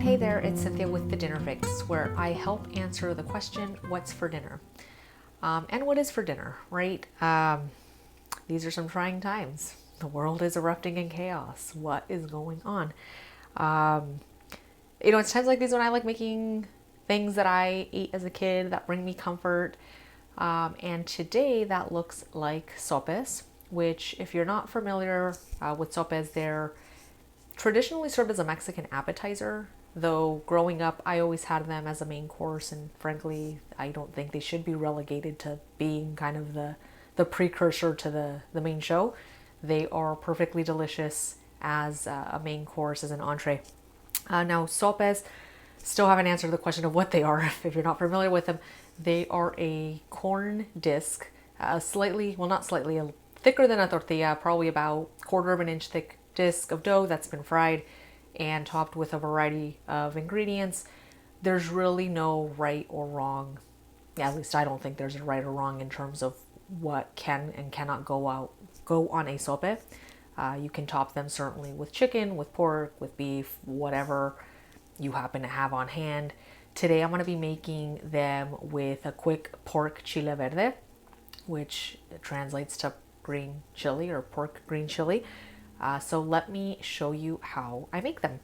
Hey there, it's Cynthia with the Dinner Fix, where I help answer the question, what's for dinner? And what is for dinner, right? These are some trying times. The world is erupting in chaos. What is going on? It's times like these when I like making things that I ate as a kid that bring me comfort. And today that looks like sopes, which if you're not familiar with sopes, they're traditionally served as a Mexican appetizer, though growing up I always had them as a main course, and frankly I don't think they should be relegated to being kind of the precursor to the main show. They are perfectly delicious as a main course, as an entree. Now sopes, still haven't answered the question of what they are if you're not familiar with them. They are a corn disc, slightly, well not slightly, thicker than a tortilla, probably about 1/4 of an inch thick disc of dough that's been fried and topped with a variety of ingredients. There's really no right or wrong. Yeah, at least I don't think there's a right or wrong in terms of what can and cannot go on a sope. You can top them certainly with chicken, with pork, with beef, whatever you happen to have on hand. Today I'm going to be making them with a quick pork chile verde, which translates to green chili or pork green chili. So let me show you how I make them.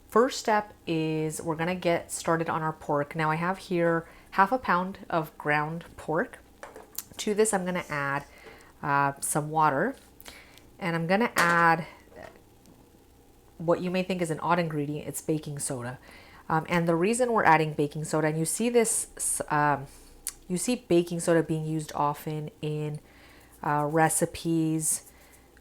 First step is we're gonna get started on our pork. Now I have here 1/2 pound of ground pork. To this I'm gonna add some water, and I'm gonna add what you may think is an odd ingredient. It's baking soda. And the reason we're adding baking soda, and you see this, you see baking soda being used often in recipes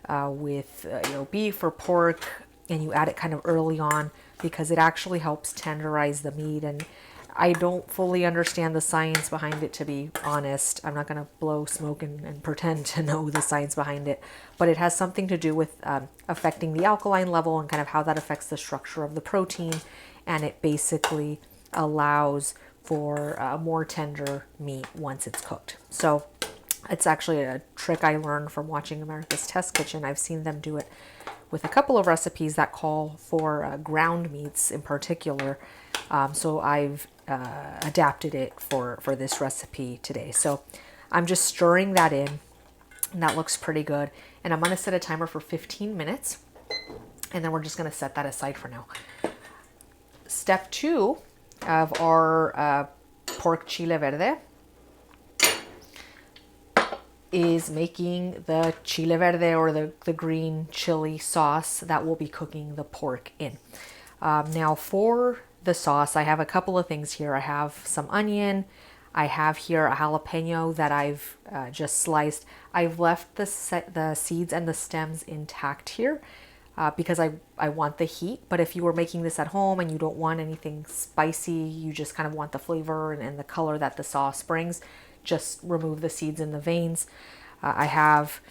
with beef or pork, and you add it kind of early on because it actually helps tenderize the meat. And I don't fully understand the science behind it, to be honest. I'm not going to blow smoke and pretend to know the science behind it, but it has something to do with affecting the alkaline level and kind of how that affects the structure of the protein, and it basically allows for a more tender meat once it's cooked. So it's actually a trick I learned from watching America's Test Kitchen. I've seen them do it with a couple of recipes that call for ground meats in particular. So I've adapted it for this recipe today. So I'm just stirring that in, and that looks pretty good. And I'm going to set a timer for 15 minutes, and then we're just going to set that aside for now. Step 2 of our pork chile verde is making the chile verde, or the green chili sauce that we'll be cooking the pork in. Now for the sauce, I have a couple of things here. I have some onion. I have here a jalapeno that I've just sliced. I've left the seeds and the stems intact here because I want the heat. But if you were making this at home and you don't want anything spicy, you just kind of want the flavor and the color that the sauce brings, just remove the seeds and the veins. I have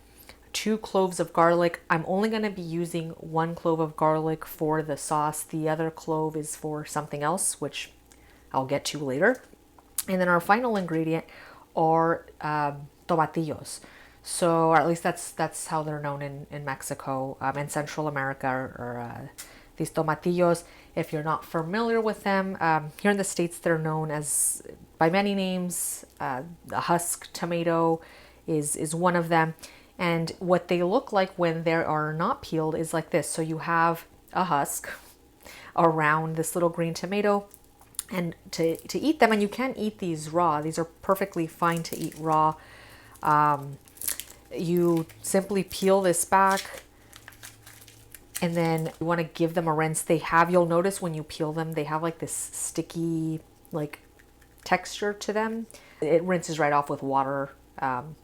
2 cloves of garlic. I'm only going to be using 1 clove of garlic for the sauce. The other clove is for something else, which I'll get to later. And then our final ingredient are tomatillos. So, or at least that's how they're known in Mexico and Central America, or these tomatillos. If you're not familiar with them, here in the States they're known as by many names. The husk tomato is one of them. And what they look like when they are not peeled is like this. So you have a husk around this little green tomato, and to eat them, and you can eat these raw. These are perfectly fine to eat raw. You simply peel this back, and then you want to give them a rinse. You'll notice when you peel them, they have like this sticky like texture to them. It rinses right off with water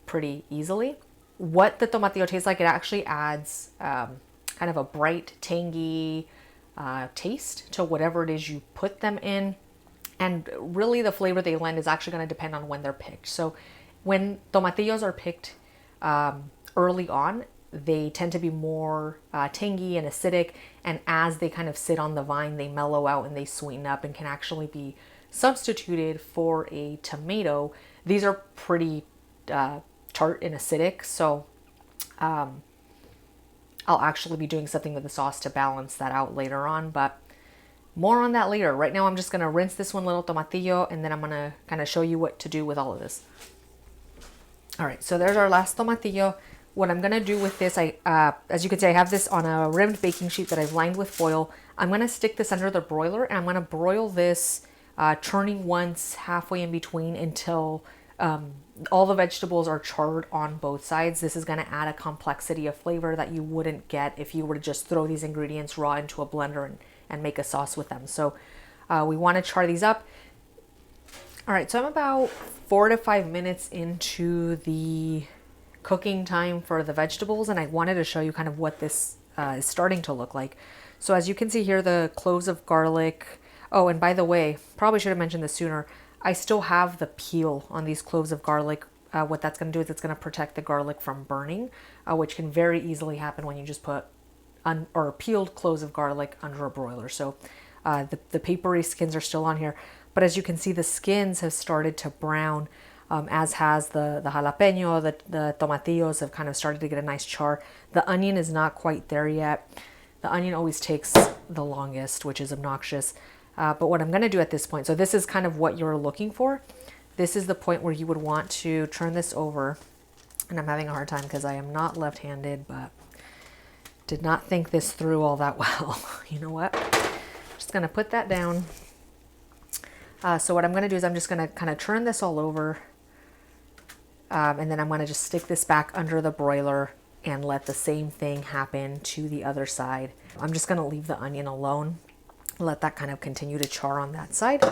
pretty easily. What the tomatillo tastes like, it actually adds kind of a bright, tangy taste to whatever it is you put them in. And really the flavor they lend is actually going to depend on when they're picked. So when tomatillos are picked early on, they tend to be more tangy and acidic. And as they kind of sit on the vine, they mellow out and they sweeten up and can actually be substituted for a tomato. These are pretty tart and acidic, so I'll actually be doing something with the sauce to balance that out later on. But more on that later. Right now I'm just gonna rinse this one little tomatillo, and then I'm gonna kind of show you what to do with all of this. All right, so there's our last tomatillo. What I'm gonna do with this, as you can see, I have this on a rimmed baking sheet that I've lined with foil. I'm gonna stick this under the broiler, and I'm gonna broil this, turning once halfway in between until all the vegetables are charred on both sides. This is gonna add a complexity of flavor that you wouldn't get if you were to just throw these ingredients raw into a blender and make a sauce with them. So we wanna char these up. All right, so I'm about 4 to 5 minutes into the cooking time for the vegetables, and I wanted to show you kind of what this is starting to look like. So as you can see here, the cloves of garlic. Oh, and by the way, probably should have mentioned this sooner. I still have the peel on these cloves of garlic. What that's going to do is it's going to protect the garlic from burning, which can very easily happen when you just put peeled cloves of garlic under a broiler. So the papery skins are still on here. But as you can see, the skins have started to brown, as has the jalapeno, the tomatillos have kind of started to get a nice char. The onion is not quite there yet. The onion always takes the longest, which is obnoxious. But what I'm going to do at this point, so this is kind of what you're looking for. This is the point where you would want to turn this over. And I'm having a hard time because I am not left-handed, but did not think this through all that well. You know what? Just going to put that down. So what I'm going to do is I'm just going to kind of turn this all over, and then I'm going to just stick this back under the broiler and let the same thing happen to the other side. I'm just going to leave the onion alone, let that kind of continue to char on that side.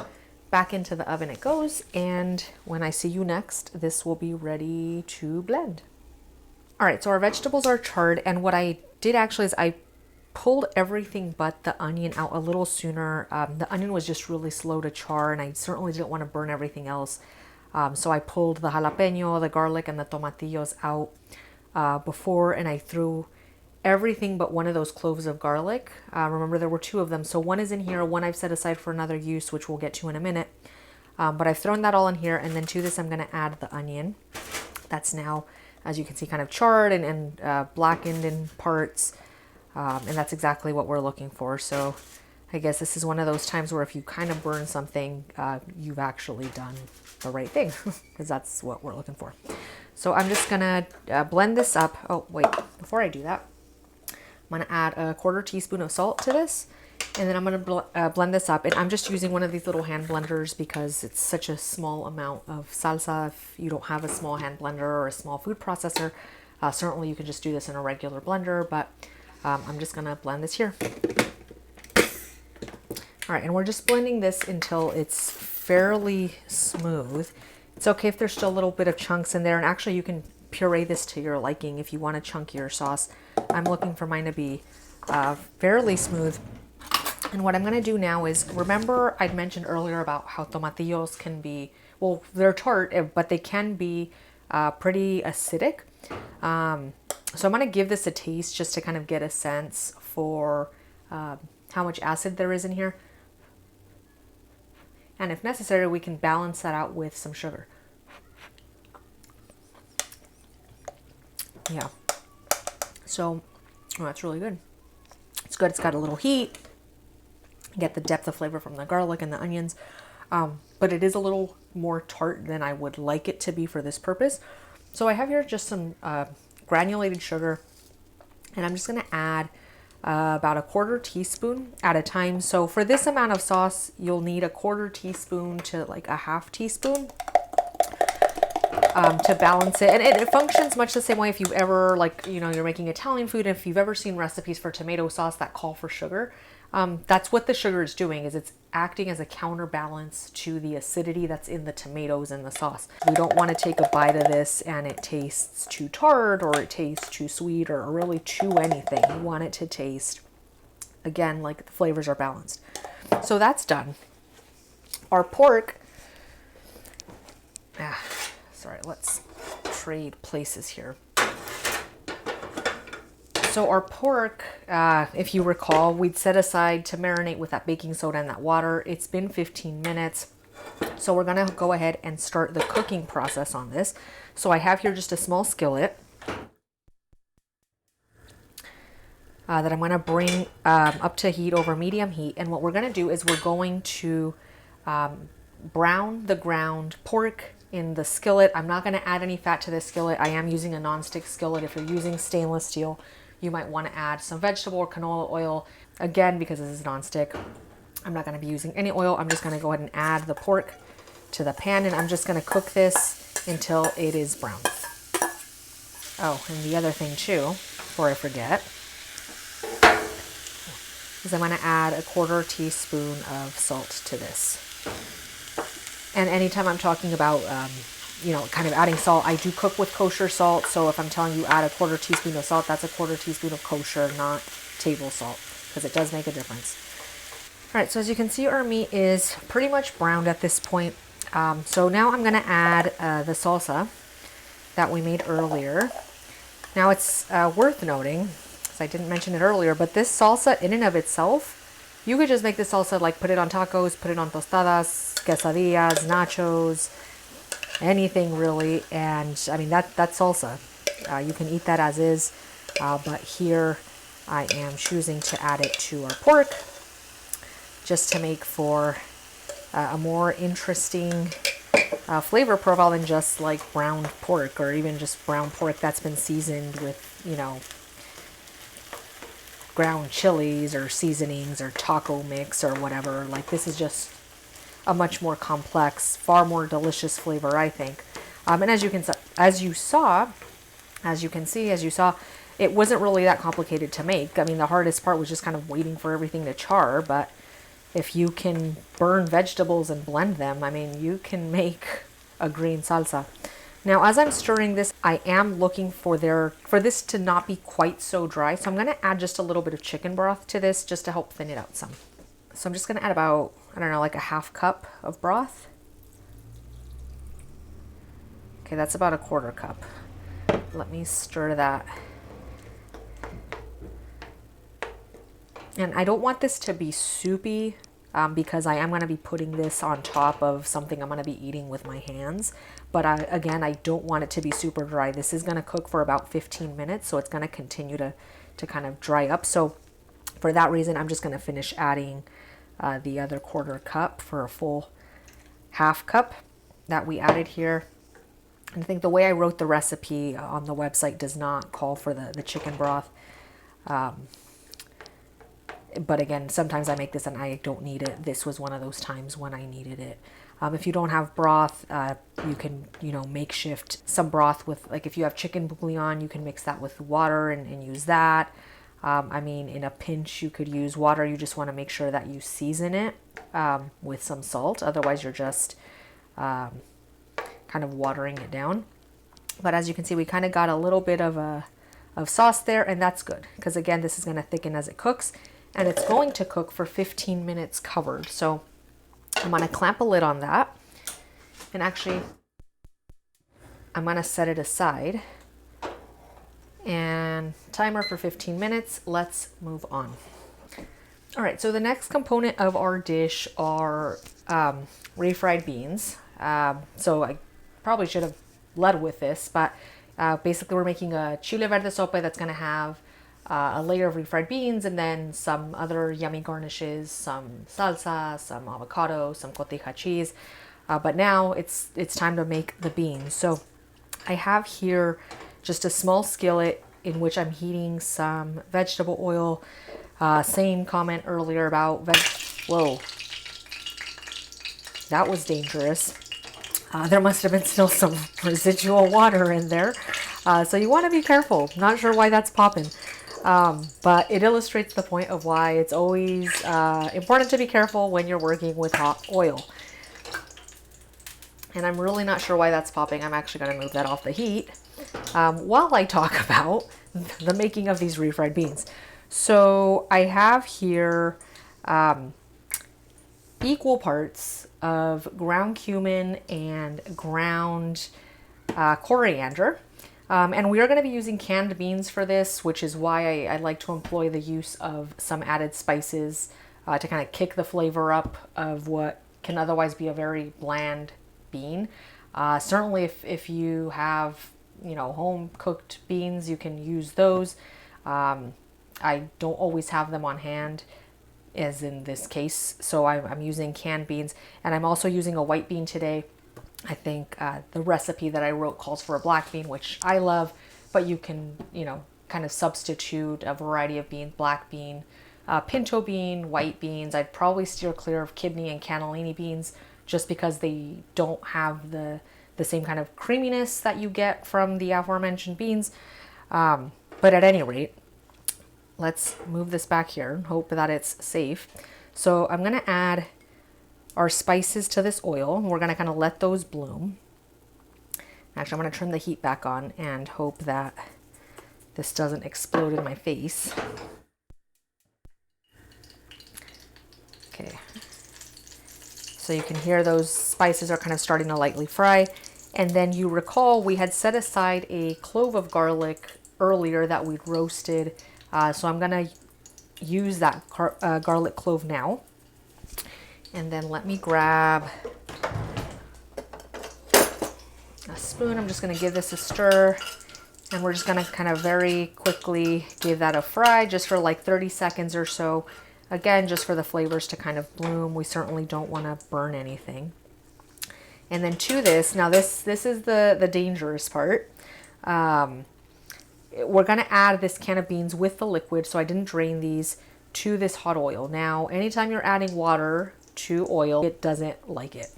Back into the oven it goes, and when I see you next, this will be ready to blend. All right, so our vegetables are charred, and what I did actually is I pulled everything but the onion out a little sooner. The onion was just really slow to char, and I certainly didn't want to burn everything else. So I pulled the jalapeno, the garlic, and the tomatillos out before, and I threw everything but one of those cloves of garlic. Remember, there were 2 of them. So one is in here, one I've set aside for another use, which we'll get to in a minute. But I've thrown that all in here, and then to this I'm going to add the onion. That's now, as you can see, kind of charred and blackened in parts. And that's exactly what we're looking for. So I guess this is one of those times where if you kind of burn something, you've actually done the right thing, because that's what we're looking for. So I'm just gonna blend this up. Oh, wait, before I do that, I'm gonna add a 1/4 teaspoon of salt to this, and then I'm gonna blend this up. And I'm just using one of these little hand blenders because it's such a small amount of salsa. If you don't have a small hand blender or a small food processor, certainly you can just do this in a regular blender, but I'm just gonna blend this here. All right, and we're just blending this until it's fairly smooth. It's okay if there's still a little bit of chunks in there, and actually you can puree this to your liking if you want a chunkier sauce. I'm looking for mine to be fairly smooth. And what I'm gonna do now is, remember I'd mentioned earlier about how tomatillos can be, well, they're tart, but they can be pretty acidic. So I'm going to give this a taste just to kind of get a sense for how much acid there is in here. And if necessary, we can balance that out with some sugar. Yeah. So, oh, that's really good. It's good. It's got a little heat. You get the depth of flavor from the garlic and the onions. But it is a little more tart than I would like it to be for this purpose. So I have here just some granulated sugar, and I'm just going to add about a 1/4 teaspoon at a time. So for this amount of sauce, you'll need a 1/4 teaspoon to like a 1/2 teaspoon to balance it. And it functions much the same way if you've ever, like, you know, you're making Italian food, if you've ever seen recipes for tomato sauce that call for sugar. That's what the sugar is doing, is it's acting as a counterbalance to the acidity that's in the tomatoes and the sauce. We don't want to take a bite of this and it tastes too tart, or it tastes too sweet, or really too anything. We want it to taste, again, like the flavors are balanced. So that's done. Our pork, sorry, let's trade places here. So our pork, if you recall, we'd set aside to marinate with that baking soda and that water. It's been 15 minutes. So we're gonna go ahead and start the cooking process on this. So I have here just a small skillet. that I'm going to bring up to heat over medium heat. And what we're going to do is we're going to brown the ground pork in the skillet. I'm not going to add any fat to this skillet. I am using a non-stick skillet. If you're using stainless steel, you might want to add some vegetable or canola oil. Again, because this is non-stick, I'm not going to be using any oil. I'm just going to go ahead and add the pork to the pan, and I'm just going to cook this until it is brown. Oh, and the other thing too, before I forget, is I'm going to add a 1/4 teaspoon of salt to this. And anytime I'm talking about, kind of adding salt, I do cook with kosher salt. So if I'm telling you add a 1/4 teaspoon of salt, that's a 1/4 teaspoon of kosher, not table salt, because it does make a difference. All right, so as you can see, our meat is pretty much browned at this point. So now I'm going to add the salsa that we made earlier. Now it's worth noting, because I didn't mention it earlier, but this salsa in and of itself, you could just make this salsa, like put it on tacos, put it on tostadas, quesadillas, nachos, anything really. And I mean, that's salsa. You can eat that as is, but here I am choosing to add it to our pork just to make for a more interesting flavor profile than just like browned pork, or even just brown pork that's been seasoned with, ground chilies or seasonings or taco mix or whatever. Like, this is just a much more complex, far more delicious flavor, I think. And as you saw, it wasn't really that complicated to make. I mean, the hardest part was just kind of waiting for everything to char, but if you can burn vegetables and blend them, I mean, you can make a green salsa. Now, as I'm stirring this, I am looking for this to not be quite so dry. So I'm going to add just a little bit of chicken broth to this just to help thin it out some. So I'm just going to add about, like a 1/2 cup of broth. Okay, that's about a 1/4 cup. Let me stir that. And I don't want this to be soupy because I am going to be putting this on top of something I'm going to be eating with my hands. But again, I don't want it to be super dry. This is going to cook for about 15 minutes, so it's going to continue to kind of dry up. So for that reason, I'm just going to finish adding the other 1/4 cup for a full 1/2 cup that we added here. And I think the way I wrote the recipe on the website does not call for the chicken broth. But again, sometimes I make this and I don't need it. This was one of those times when I needed it. If you don't have broth, you can, makeshift some broth with, like if you have chicken bouillon, you can mix that with water and use that. I mean, in a pinch, you could use water. You just want to make sure that you season it with some salt. Otherwise, you're just kind of watering it down. But as you can see, we kind of got a little bit of sauce there, and that's good because again, this is going to thicken as it cooks. And it's going to cook for 15 minutes covered. So I'm going to clamp a lid on that. And actually, I'm going to set it aside. And timer for 15 minutes. Let's move on. All right, so the next component of our dish are refried beans. So I probably should have led with this, but basically we're making a Chile verde sope that's going to have a layer of refried beans and then some other yummy garnishes, some salsa, some avocado, some cotija cheese. But now it's time to make the beans. So I have here just a small skillet in which I'm heating some vegetable oil. Same comment earlier about whoa, that was dangerous. There must have been still some residual water in there. So you want to be careful. Not sure why that's popping. But it illustrates the point of why it's always important to be careful when you're working with hot oil. And I'm really not sure why that's popping. I'm actually going to move that off the heat while I talk about the making of these refried beans. So I have here equal parts of ground cumin and ground coriander. And we are going to be using canned beans for this, which is why I like to employ the use of some added spices to kind of kick the flavor up of what can otherwise be a very bland bean. Certainly if you have, home cooked beans, you can use those. I don't always have them on hand, as in this case. So I'm using canned beans, and I'm also using a white bean today. I think the recipe that I wrote calls for a black bean, which I love, but you can, kind of substitute a variety of beans, black bean, pinto bean, white beans. I'd probably steer clear of kidney and cannellini beans just because they don't have the same kind of creaminess that you get from the aforementioned beans. But at any rate, let's move this back here and hope that it's safe. So I'm going to add our spices to this oil, and we're going to kind of let those bloom. Actually, I'm going to turn the heat back on and hope that this doesn't explode in my face. Okay. So you can hear those spices are kind of starting to lightly fry. And then you recall we had set aside a clove of garlic earlier that we'd roasted. So I'm going to use that garlic clove now. And then let me grab a spoon. I'm just going to give this a stir. And we're just going to kind of very quickly give that a fry just for like 30 seconds or so. Again, just for the flavors to kind of bloom. We certainly don't want to burn anything. And then to this, now this is the dangerous part. We're going to add this can of beans with the liquid, so I didn't drain these, to this hot oil. Now, anytime you're adding water to oil, it doesn't like it.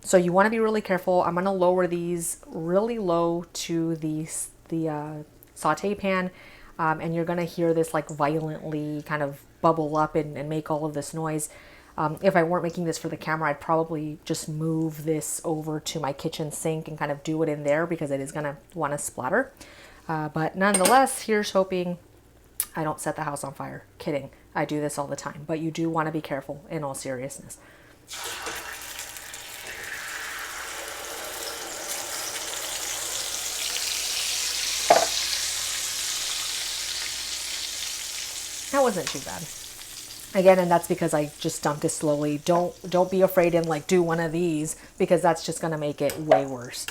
So you want to be really careful. I'm going to lower these really low to the saute pan, and you're going to hear this like violently kind of bubble up and make all of this noise. If I weren't making this for the camera, I'd probably just move this over to my kitchen sink and kind of do it in there because it is going to want to splatter. But nonetheless, here's hoping I don't set the house on fire. Kidding. I do this all the time, but you do want to be careful in all seriousness. That wasn't too bad. Again, and that's because I just dumped it slowly. Don't be afraid and like do one of these because that's just going to make it way worse.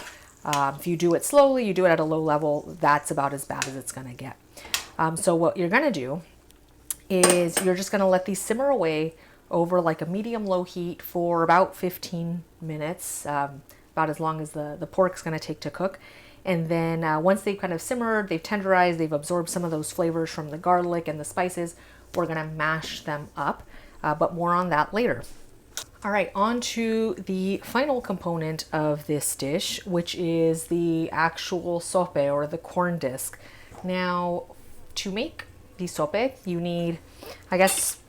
If you do it slowly, you do it at a low level, that's about as bad as it's going to get. So what you're going to do is you're just going to let these simmer away over like a medium-low heat for about 15 minutes, about as long as the pork's going to take to cook. And then once they've kind of simmered, they've tenderized, they've absorbed some of those flavors from the garlic and the spices, we're going to mash them up, but more on that later. All right, on to the final component of this dish, which is the actual sope or the corn disc. Now, to make the sope, you need, I guess,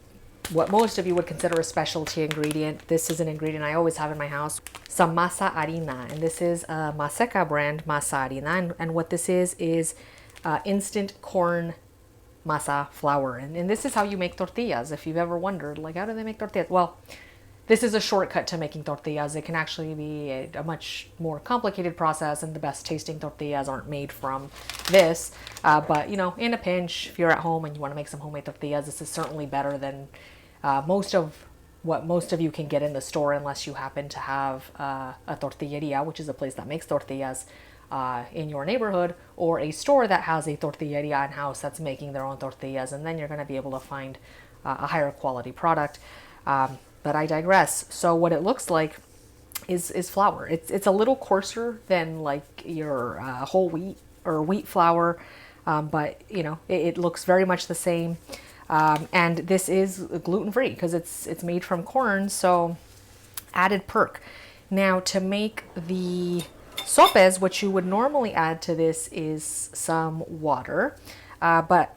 what most of you would consider a specialty ingredient. This is an ingredient I always have in my house, some masa harina, and this is a Maseca brand masa harina, and what this is instant corn masa flour, and this is how you make tortillas. If you've ever wondered, like, how do they make tortillas? Well, this is a shortcut to making tortillas. It can actually be a much more complicated process, and the best tasting tortillas aren't made from this. But, in a pinch, if you're at home and you want to make some homemade tortillas, this is certainly better than most of what most of you can get in the store, unless you happen to have a tortilleria, which is a place that makes tortillas in your neighborhood, or a store that has a tortilleria in-house that's making their own tortillas, and then you're going to be able to find a higher quality product. But I digress. So what it looks like is flour. It's a little coarser than like your whole wheat or wheat flour, but it looks very much the same. And this is gluten-free because it's made from corn, so added perk. Now, to make the sopes, what you would normally add to this is some water, but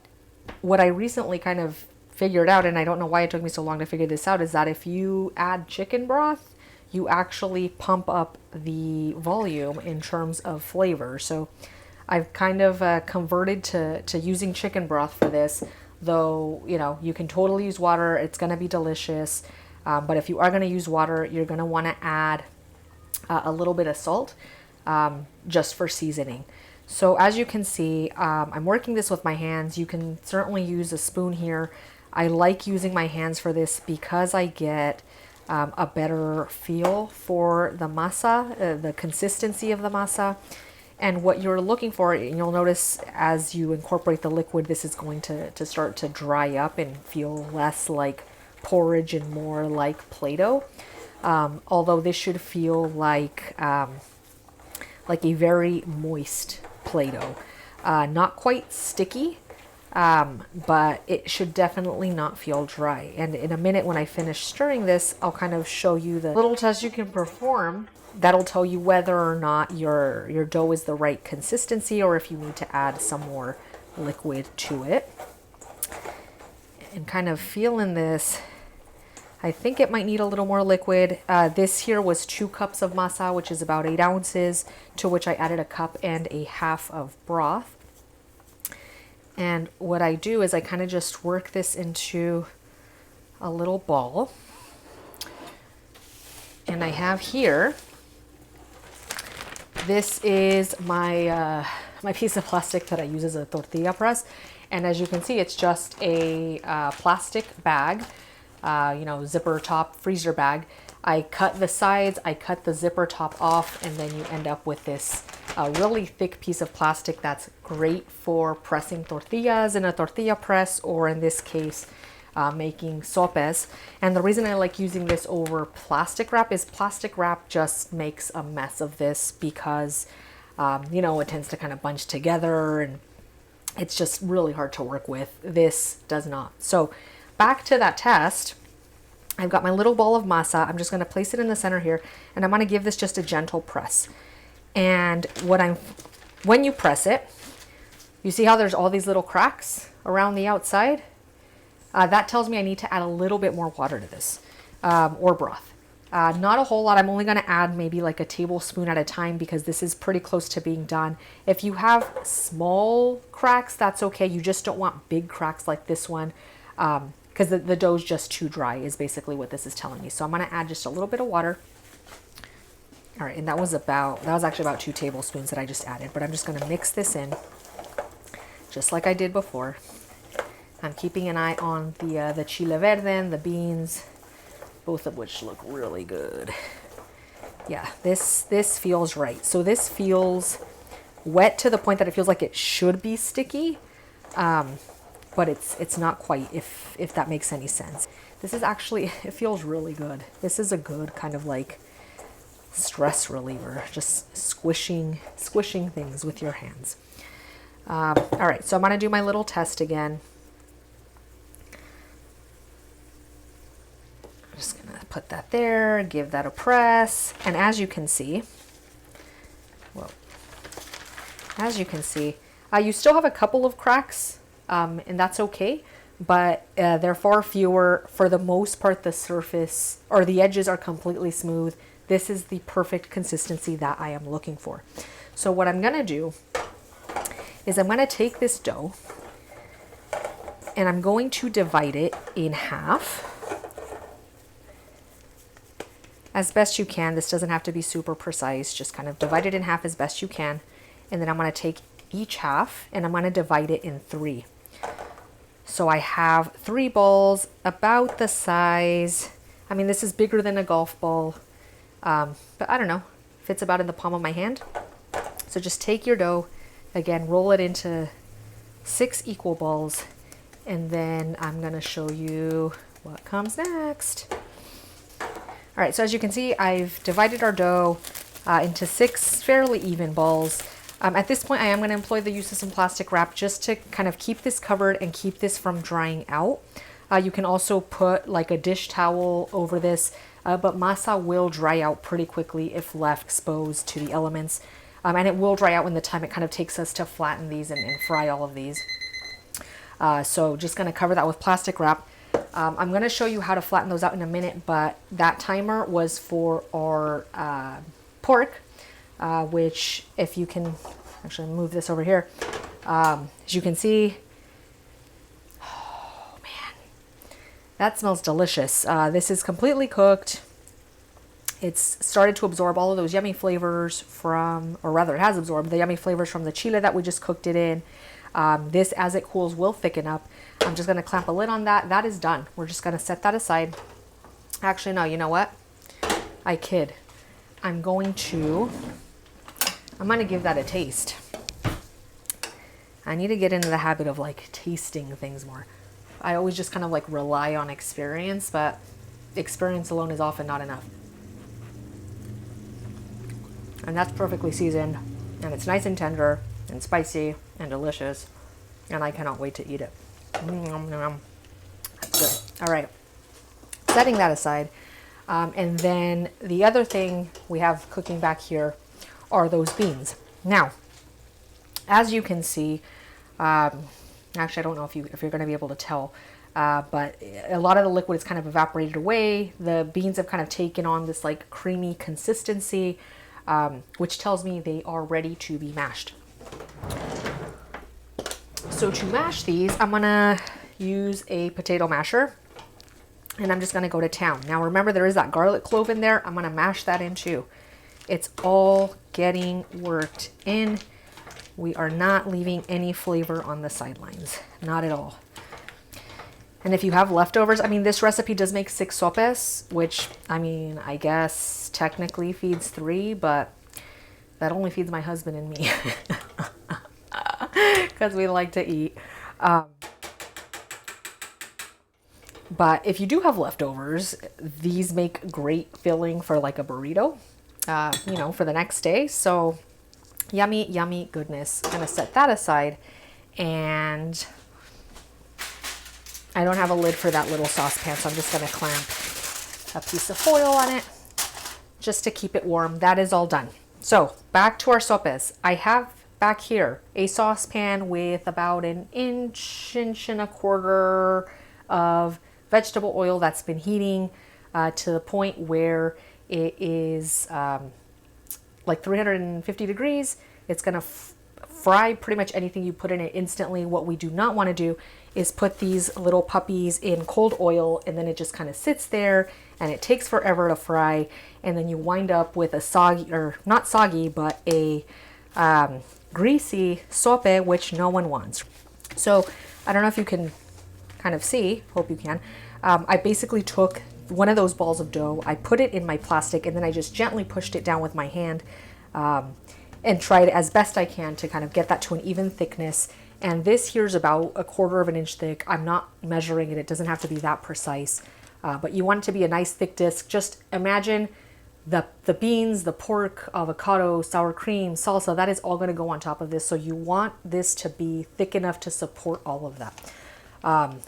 what I recently kind of figured out, and I don't know why it took me so long to figure this out, is that if you add chicken broth, you actually pump up the volume in terms of flavor. So I've kind of converted to using chicken broth for this, though you can totally use water. It's going to be delicious, but if you are going to use water, you're going to want to add a little bit of salt, just for seasoning. So as you can see, I'm working this with my hands. You can certainly use a spoon here. I like using my hands for this because I get a better feel for the masa, the consistency of the masa. And what you're looking for, and you'll notice as you incorporate the liquid, this is going to start to dry up and feel less like porridge and more like Play-Doh. Although this should feel like a very moist Play-Doh. Not quite sticky, but it should definitely not feel dry. And in a minute when I finish stirring this, I'll kind of show you the little test you can perform that'll tell you whether or not your dough is the right consistency or if you need to add some more liquid to it. And kind of feeling this, I think it might need a little more liquid. This here was 2 cups of masa, which is about 8 ounces, to which I added 1.5 cups of broth. And what I do is I kind of just work this into a little ball. And I have here, this is my my piece of plastic that I use as a tortilla press. And as you can see, it's just a plastic bag, zipper top freezer bag. I cut the sides, I cut the zipper top off, and then you end up with this really thick piece of plastic that's great for pressing tortillas in a tortilla press, or in this case, making sopes. And the reason I like using this over plastic wrap is plastic wrap just makes a mess of this because, it tends to kind of bunch together and it's just really hard to work with. This does not. So back to that test, I've got my little ball of masa. I'm just going to place it in the center here, and I'm going to give this just a gentle press. And when you press it, you see how there's all these little cracks around the outside? That tells me I need to add a little bit more water to this, or broth. Not a whole lot. I'm only going to add maybe like a tablespoon at a time because this is pretty close to being done. If you have small cracks, that's okay. You just don't want big cracks like this one because the dough's just too dry is basically what this is telling me. So I'm going to add just a little bit of water. All right, and that was actually about 2 tablespoons that I just added, but I'm just going to mix this in just like I did before. I'm keeping an eye on the chile verde and the beans, both of which look really good. Yeah, this feels right. So this feels wet to the point that it feels like it should be sticky, but it's not quite, if that makes any sense. This is actually, it feels really good. This is a good kind of like stress reliever, just squishing things with your hands. All right, so I'm gonna do my little test again. I'm just gonna put that there, give that a press, and as you can see, you still have a couple of cracks, and that's okay, but they're far fewer. For the most part, the surface or the edges are completely smooth. This is the perfect consistency that I am looking for. So what I'm gonna do is I'm gonna take this dough and I'm going to divide it in half as best you can. This doesn't have to be super precise, just kind of divide it in half as best you can. And then I'm gonna take each half and I'm gonna divide it in 3. So I have 3 balls about the size, I mean, this is bigger than a golf ball, but I don't know, fits about in the palm of my hand. So just take your dough, again, roll it into 6 equal balls, and then I'm gonna show you what comes next. All right, so as you can see, I've divided our dough into 6 fairly even balls. At this point, I am gonna employ the use of some plastic wrap just to kind of keep this covered and keep this from drying out. You can also put like a dish towel over this, but masa will dry out pretty quickly if left exposed to the elements. And it will dry out in the time it kind of takes us to flatten these and fry all of these. So just gonna cover that with plastic wrap. I'm gonna show you how to flatten those out in a minute, but that timer was for our pork, which if you can actually move this over here, as you can see, oh man, that smells delicious. This is completely cooked. It's started to absorb all of those yummy flavors from, or rather it has absorbed the yummy flavors from the chile that we just cooked it in. This, as it cools, will thicken up. I'm just gonna clamp a lid on that. That is done. We're just gonna set that aside. Actually, no, you know what? I kid. I'm going to I'm gonna give that a taste. I need to get into the habit of like tasting things more. I always just kind of like rely on experience, but experience alone is often not enough. And that's perfectly seasoned, and it's nice and tender and spicy and delicious, and I cannot wait to eat it. That's good. All right, setting that aside, and then the other thing we have cooking back here are those beans. Now, as you can see, actually I don't know if you're going to be able to tell, but a lot of the liquid is kind of evaporated away. The beans have kind of taken on this like creamy consistency, which tells me they are ready to be mashed. So to mash these, I'm gonna use a potato masher, and I'm just gonna go to town. Now remember, there is that garlic clove in there. I'm gonna mash that in too. It's all getting worked in. We are not leaving any flavor on the sidelines, not at all. And if you have leftovers, I mean, this recipe does make 6 sopes, which, I mean, I guess technically feeds 3, but that only feeds my husband and me because we like to eat. But if you do have leftovers, these make great filling for like a burrito, you know, for the next day. So yummy, yummy goodness. I'm gonna set that aside, and I don't have a lid for that little saucepan, so I'm just gonna clamp a piece of foil on it just to keep it warm. That is all done. So back to our sopes. I have back here a saucepan with about an inch and a quarter of vegetable oil that's been heating to the point where it is like 350 degrees. It's gonna fry pretty much anything you put in it instantly. What we do not want to do is put these little puppies in cold oil, and then it just kind of sits there and it takes forever to fry, and then you wind up with a soggy, or not soggy, but a greasy sope, which no one wants. So I don't know if you can kind of see, hope you can. I basically took one of those balls of dough, I put it in my plastic, and then I just gently pushed it down with my hand, and tried as best I can to kind of get that to an even thickness. And this here's about 1/4 of an inch thick. I'm not measuring it, it doesn't have to be that precise, but you want it to be a nice thick disc. Just imagine the beans, the pork, avocado, sour cream, salsa, that is all going to go on top of this. So you want this to be thick enough to support all of that,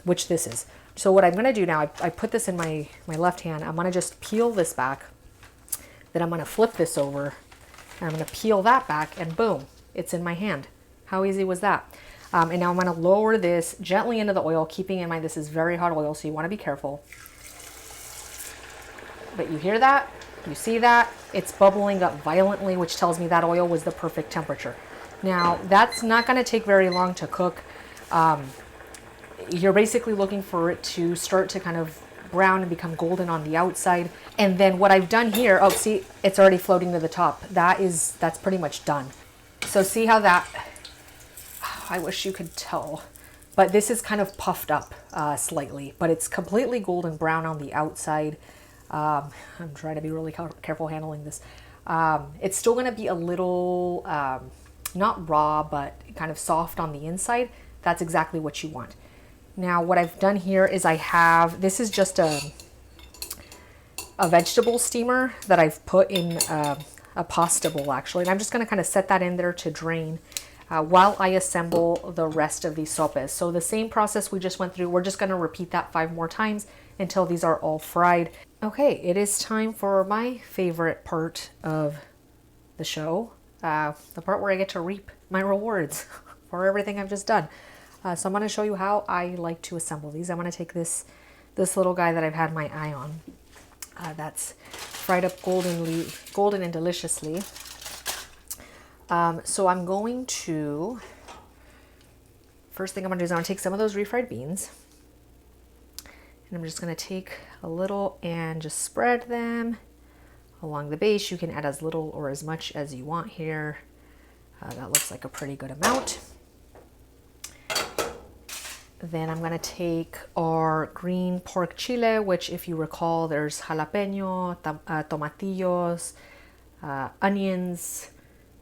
which this is. So what I'm going to do now, I put this in my left hand. I'm going to just peel this back. Then I'm going to flip this over, and I'm going to peel that back, and boom, it's in my hand. How easy was that? And now I'm going to lower this gently into the oil, keeping in mind this is very hot oil, so you want to be careful. But you hear that? You see that? It's bubbling up violently, which tells me that oil was the perfect temperature. Now, that's not going to take very long to cook. You're basically looking for it to start to kind of brown and become golden on the outside. And then what I've done here, oh, see, it's already floating to the top. That's pretty much done. So see how that, I wish you could tell, but this is kind of puffed up slightly, but it's completely golden brown on the outside. I'm trying to be really careful handling this. It's still going to be a little, not raw, but kind of soft on the inside. That's exactly what you want. Now, what I've done here is this is just a vegetable steamer that I've put in a pasta bowl, actually. And I'm just going to kind of set that in there to drain while I assemble the rest of these sopes. So the same process we just went through, we're just going to repeat that 5 more times until these are all fried. Okay, it is time for my favorite part of the show, the part where I get to reap my rewards for everything I've just done. So I'm going to show you how I like to assemble these. I'm going to take this little guy that I've had my eye on. That's fried up golden and deliciously. So I'm going to, first thing I'm going to do is I'm going to take some of those refried beans. And I'm just going to take a little and just spread them along the base. You can add as little or as much as you want here. That looks like a pretty good amount. Then I'm going to take our green pork chile, which if you recall, there's jalapeno, tomatillos, onions,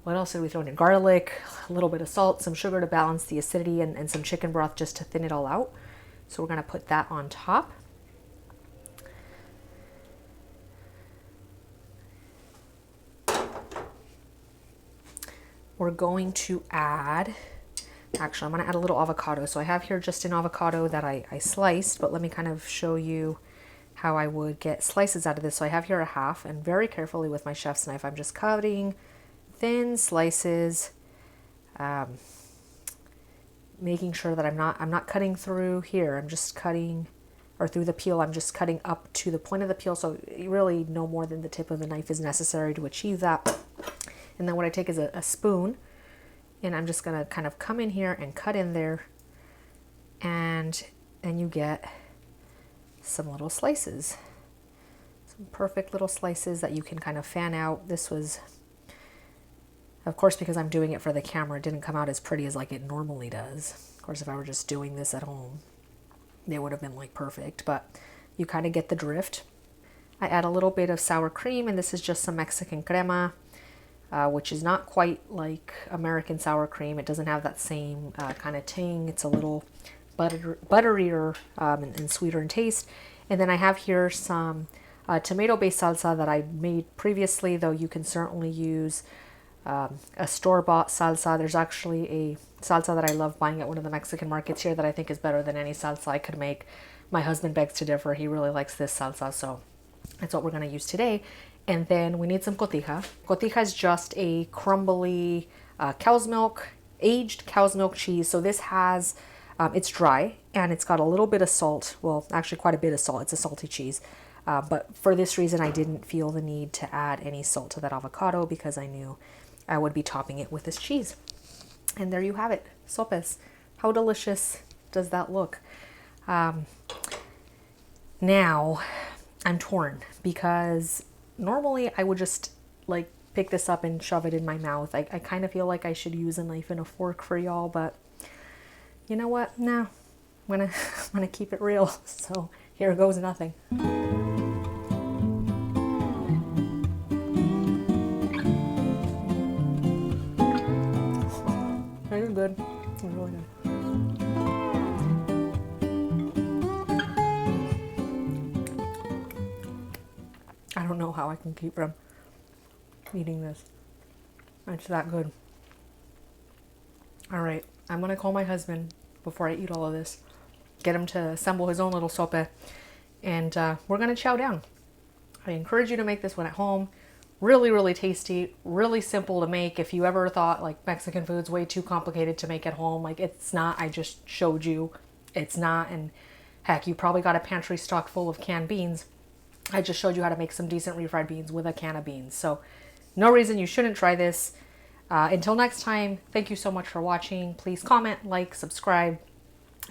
What else did we throw in? Garlic, a little bit of salt, some sugar to balance the acidity, and some chicken broth just to thin it all out. So we're gonna put that on top. We're going to add, actually I'm gonna add a little avocado. So I have here just an avocado that I sliced, but let me kind of show you how I would get slices out of this. So I have here a half, and very carefully with my chef's knife, I'm just cutting thin slices, making sure that I'm not cutting through here. I'm just cutting, or through the peel, I'm just cutting up to the point of the peel. So really no more than the tip of the knife is necessary to achieve that. And then what I take is a spoon, and I'm just gonna kind of come in here and cut in there, and then you get some little slices, some perfect little slices that you can kind of fan out. This was, of course, because I'm doing it for the camera, it didn't come out as pretty as like it normally does. Of course, if I were just doing this at home, they would have been like perfect, but you kind of get the drift. I add a little bit of sour cream, and this is just some Mexican crema, which is not quite like American sour cream. It doesn't have that same kind of tang. It's a little butterier and sweeter in taste. And then I have here some tomato-based salsa that I made previously, though you can certainly use a store-bought salsa. There's actually a salsa that I love buying at one of the Mexican markets here that I think is better than any salsa I could make. My husband begs to differ. He really likes this salsa, so that's what we're going to use today. And then we need some cotija. Cotija is just a crumbly cow's milk, aged cow's milk cheese. So this has, it's dry, and it's got a little bit of salt. Well, actually quite a bit of salt. It's a salty cheese. But for this reason, I didn't feel the need to add any salt to that avocado because I knew I would be topping it with this cheese. And there you have it, sopes. How delicious does that look? Now, I'm torn because normally I would just like pick this up and shove it in my mouth. I kind of feel like I should use a knife and a fork for y'all, but you know what? No, I'm gonna keep it real. So here goes nothing. It is good. It's really good. I don't know how I can keep from eating this. It's that good. All right, I'm gonna call my husband before I eat all of this, get him to assemble his own little sope, and we're gonna chow down. I encourage you to make this one at home. Really, really tasty, really simple to make. If you ever thought like Mexican food's way too complicated to make at home, like it's not. I just showed you it's not, and heck, you probably got a pantry stock full of canned beans. I just showed you how to make some decent refried beans with a can of beans. So no reason you shouldn't try this. Until next time, thank you so much for watching. Please comment, like, subscribe.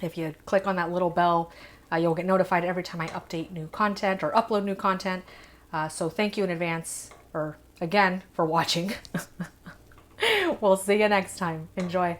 If you click on that little bell, you'll get notified every time I update new content or upload new content. So thank you in advance, or again, for watching. We'll see you next time. Enjoy.